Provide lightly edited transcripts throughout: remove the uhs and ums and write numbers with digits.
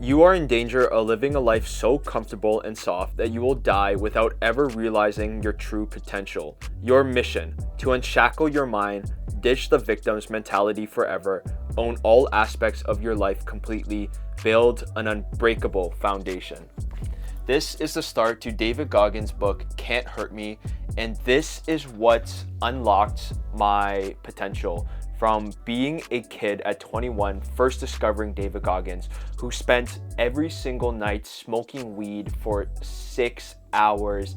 You are in danger of living a life so comfortable and soft that you will die without ever realizing your true potential. Your mission: to unshackle your mind, ditch the victim's mentality forever, own all aspects of your life completely, build an unbreakable foundation. This is the start to David Goggins' book, Can't Hurt Me, and this is what unlocked my potential from being a kid at 21, first discovering David Goggins, who spent every single night smoking weed for 6 hours,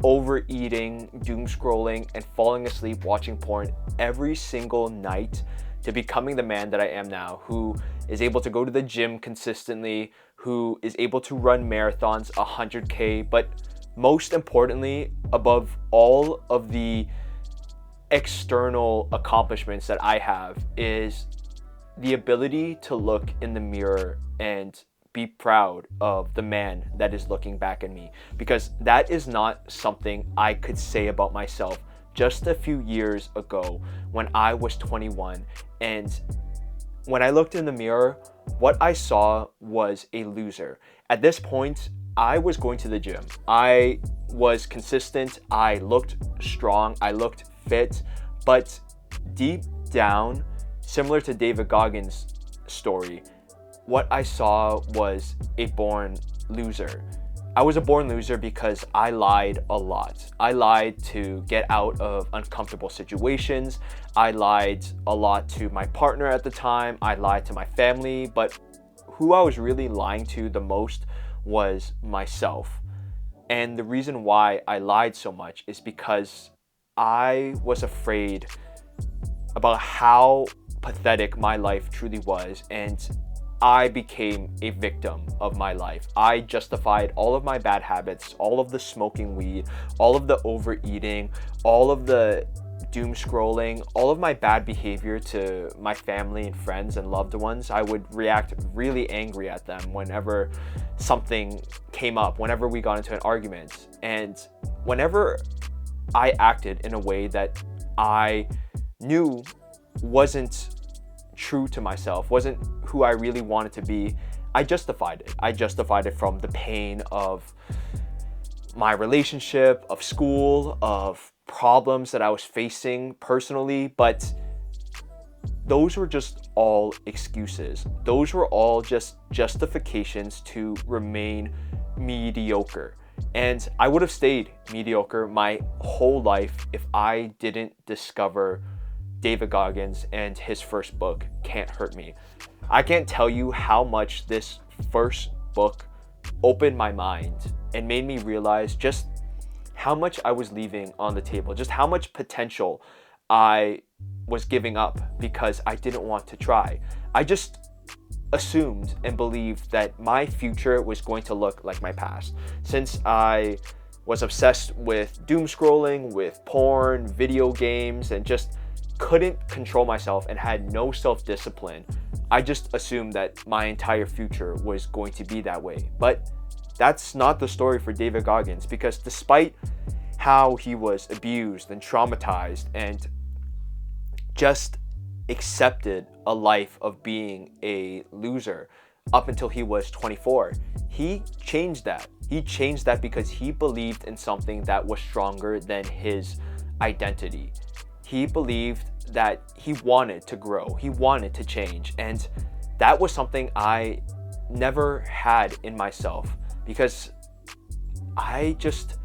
overeating, doom scrolling, and falling asleep watching porn every single night, to becoming the man that I am now, who is able to go to the gym consistently, who is able to run marathons, 100K, but most importantly, above all of the external accomplishments that I have, is the ability to look in the mirror and be proud of the man that is looking back at me, because that is not something I could say about myself just a few years ago when I was 21. And when I looked in the mirror, what I saw was a loser. At this point, I was going to the gym. I was consistent. I looked strong. I looked fit. But deep down, similar to David Goggins' story, what I saw was a born loser. I was a born loser because I lied a lot. I lied to get out of uncomfortable situations. I lied a lot to my partner at the time. I lied to my family, but who I was really lying to the most was myself. And the reason why I lied so much is because I was afraid about how pathetic my life truly was, and I became a victim of my life. I justified all of my bad habits, all of the smoking weed, all of the overeating, all of the doom scrolling, all of my bad behavior to my family and friends and loved ones. I would react really angry at them whenever something came up, whenever we got into an argument. And whenever I acted in a way that I knew wasn't true to myself, wasn't who I really wanted to be, I justified it. I justified it from the pain of my relationship, of school, of problems that I was facing personally, but those were just all excuses. Those were all just justifications to remain mediocre. And I would have stayed mediocre my whole life if I didn't discover David Goggins and his first book, Can't Hurt Me. I can't tell you how much this first book opened my mind and made me realize just how much I was leaving on the table, just how much potential I was giving up because I didn't want to try. I just assumed and believed that my future was going to look like my past. Since I was obsessed with doom scrolling, with porn, video games, and just couldn't control myself and had no self-discipline, I just assumed that my entire future was going to be that way. But that's not the story for David Goggins, because despite how he was abused and traumatized and just accepted a life of being a loser up until he was 24, he changed that. He changed that because he believed in something that was stronger than his identity. He believed that he wanted to grow, he wanted to change, and that was something I never had in myself, because I just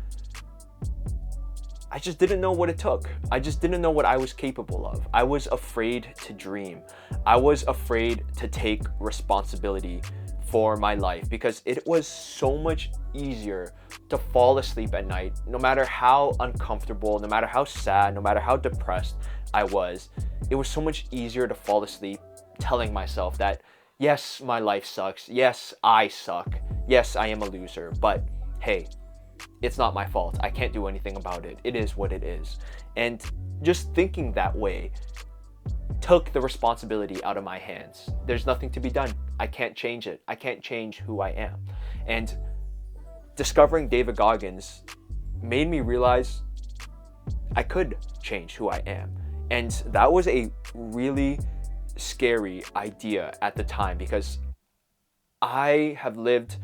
didn't know what it took. I just didn't know what I was capable of. I was afraid to dream. I was afraid to take responsibility for my life, because it was so much easier to fall asleep at night, no matter how uncomfortable, no matter how sad, no matter how depressed I was. It was so much easier to fall asleep telling myself that, yes, my life sucks. Yes, I suck. Yes, I am a loser. But hey, it's not my fault. I can't do anything about it. It is what it is. And just thinking that way took the responsibility out of my hands. There's nothing to be done. I can't change it. I can't change who I am. And discovering David Goggins made me realize I could change who I am. And that was a really scary idea at the time, because I have lived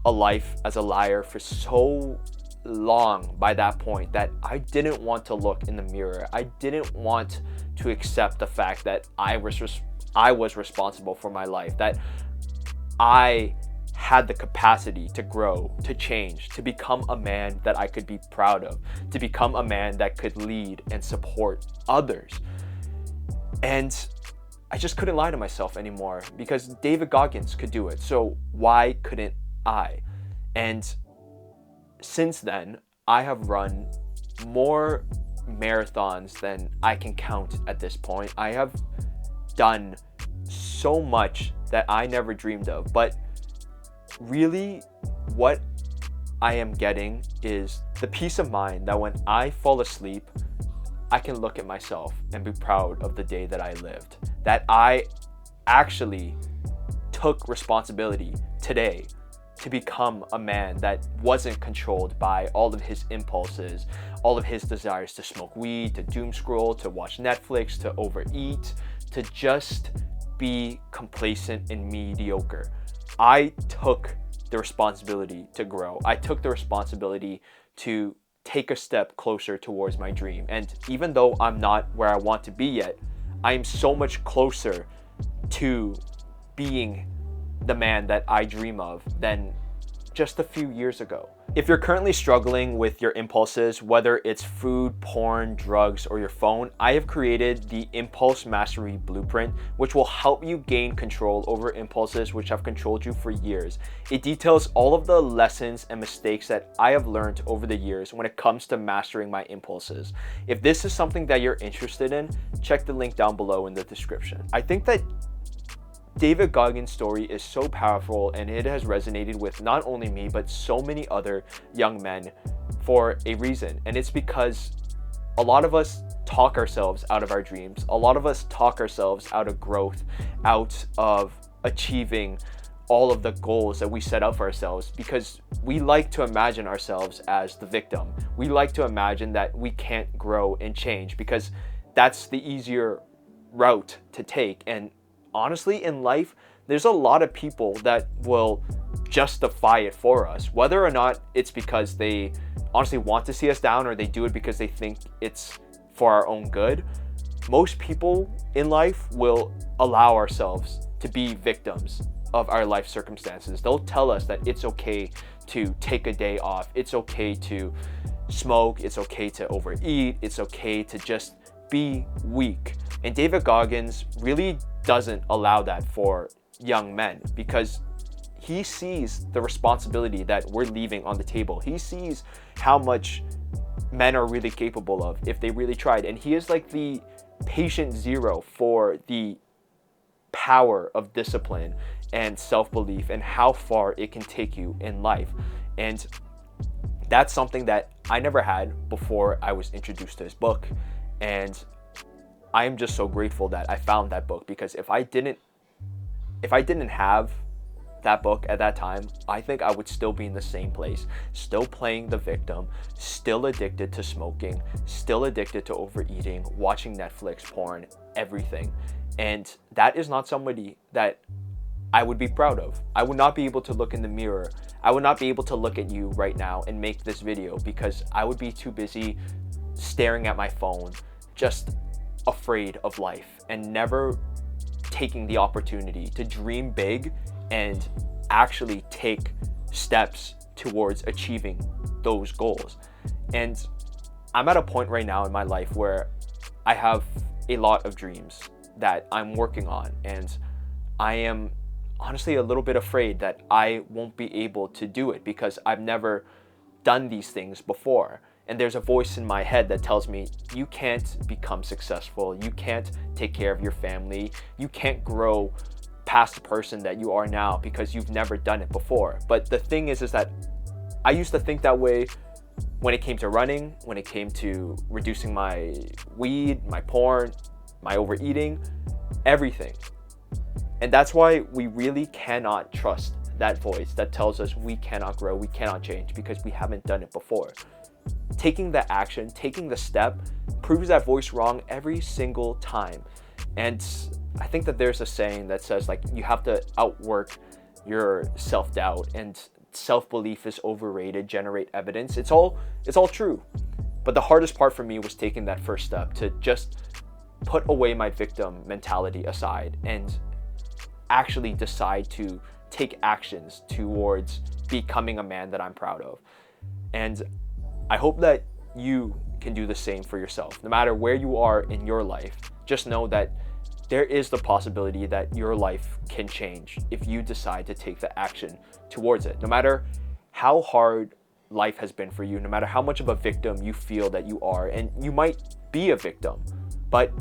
a life as a liar for so long by that point that I didn't want to look in the mirror. I didn't want to accept the fact that I was responsible for my life, that I had the capacity to grow, to change, to become a man that I could be proud of, to become a man that could lead and support others. And I just couldn't lie to myself anymore because David Goggins could do it. So why couldn't I? And since then, I have run more marathons than I can count at this point. I have done so much that I never dreamed of. But really, what I am getting is the peace of mind that when I fall asleep, I can look at myself and be proud of the day that I lived. That I actually took responsibility today to become a man that wasn't controlled by all of his impulses, all of his desires to smoke weed, to doom scroll, to watch Netflix, to overeat, to just be complacent and mediocre. I took the responsibility to grow. I took the responsibility to take a step closer towards my dream. And even though I'm not where I want to be yet, I am so much closer to being the man that I dream of than just a few years ago. If you're currently struggling with your impulses, whether it's food, porn, drugs, or your phone, I have created the Impulse Mastery Blueprint, which will help you gain control over impulses which have controlled you for years. It details all of the lessons and mistakes that I have learned over the years when it comes to mastering my impulses. If this is something that you're interested in, check the link down below in the description. I think that David Goggins' story is so powerful, and it has resonated with not only me, but so many other young men for a reason. And it's because a lot of us talk ourselves out of our dreams. A lot of us talk ourselves out of growth, out of achieving all of the goals that we set out for ourselves, because we like to imagine ourselves as the victim. We like to imagine that we can't grow and change because that's the easier route to take. And honestly, in life, there's a lot of people that will justify it for us, whether or not it's because they honestly want to see us down or they do it because they think it's for our own good. Most people in life will allow ourselves to be victims of our life circumstances. They'll tell us that it's okay to take a day off, it's okay to smoke, it's okay to overeat, it's okay to just be weak. And David Goggins really doesn't allow that for young men because he sees the responsibility that we're leaving on the table. He sees how much men are really capable of if they really tried. And he is like the patient zero for the power of discipline and self-belief and how far it can take you in life. And that's something that I never had before I was introduced to his book. And I am just so grateful that I found that book, because if I didn't have that book at that time, I think I would still be in the same place, still playing the victim, still addicted to smoking, still addicted to overeating, watching Netflix, porn, everything. And that is not somebody that I would be proud of. I would not be able to look in the mirror. I would not be able to look at you right now and make this video because I would be too busy staring at my phone, just afraid of life and never taking the opportunity to dream big and actually take steps towards achieving those goals. And I'm at a point right now in my life where I have a lot of dreams that I'm working on, and I am honestly a little bit afraid that I won't be able to do it because I've never done these things before. And there's a voice in my head that tells me, you can't become successful, you can't take care of your family, you can't grow past the person that you are now because you've never done it before. But the thing is that I used to think that way when it came to running, when it came to reducing my weed, my porn, my overeating, everything. And that's why we really cannot trust that voice that tells us we cannot grow, we cannot change, because we haven't done it before. Taking the action, taking the step, proves that voice wrong every single time. And I think that there's a saying that says, like, you have to outwork your self-doubt and self-belief is overrated, generate evidence. It's all true. But the hardest part for me was taking that first step to just put away my victim mentality aside and actually decide to take actions towards becoming a man that I'm proud of. And I hope that you can do the same for yourself. No matter where you are in your life, just know that there is the possibility that your life can change if you decide to take the action towards it. No matter how hard life has been for you, no matter how much of a victim you feel that you are, and you might be a victim, but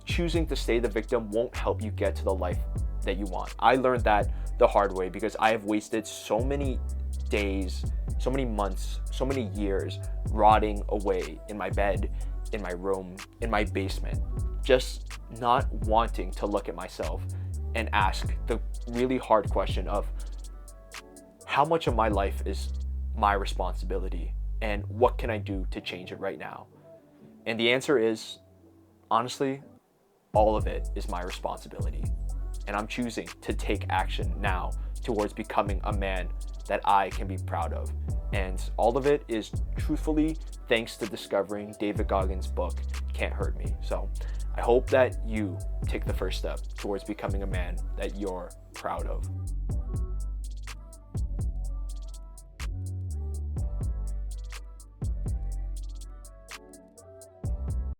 choosing to stay the victim won't help you get to the life that you want. I learned that the hard way because I have wasted so many days, so many months, so many years rotting away in my bed, in my room, in my basement, just not wanting to look at myself and ask the really hard question of how much of my life is my responsibility and what can I do to change it right now? And the answer is, honestly, all of it is my responsibility. And I'm choosing to take action now towards becoming a man that I can be proud of. And all of it is truthfully thanks to discovering David Goggins' book, Can't Hurt Me. So I hope that you take the first step towards becoming a man that you're proud of.